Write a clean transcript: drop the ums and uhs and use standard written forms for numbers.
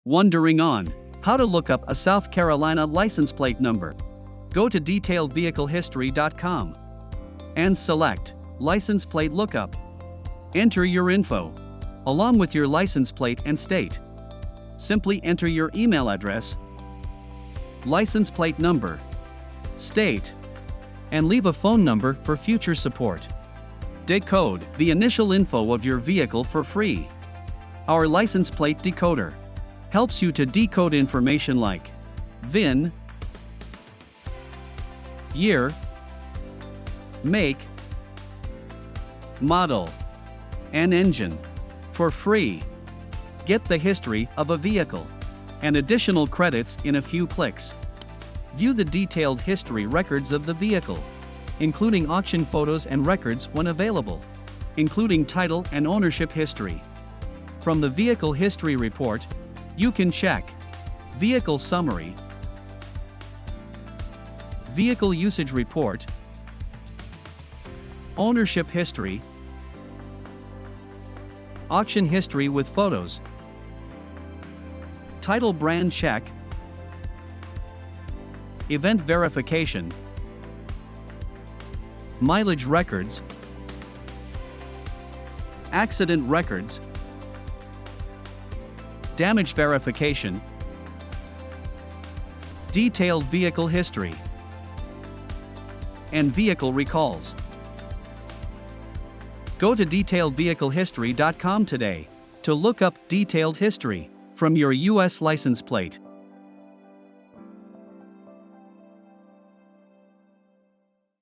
Wondering on how to look up a South Carolina license plate number? Go to detailedvehiclehistory.com and select License Plate Lookup. Enter your info, along with your license plate and state. Simply enter your email address, license plate number, state, and leave a phone number for future support. Decode the initial info of your vehicle for free. Our license plate decoder helps you to decode information like VIN, year, make, model, and engine for free. Get the history of a vehicle and additional credits in a few clicks. View the detailed history records of the vehicle, including auction photos and records when available, including title and ownership history. From the Vehicle History Report, you can check Vehicle Summary, Vehicle Usage Report, Ownership History, Auction History with photos, Title Brand Check, Event Verification, Mileage Records, Accident Records, Damage Verification, Detailed Vehicle History, and Vehicle Recalls. Go to detailedvehiclehistory.com today to look up detailed history from your U.S. license plate.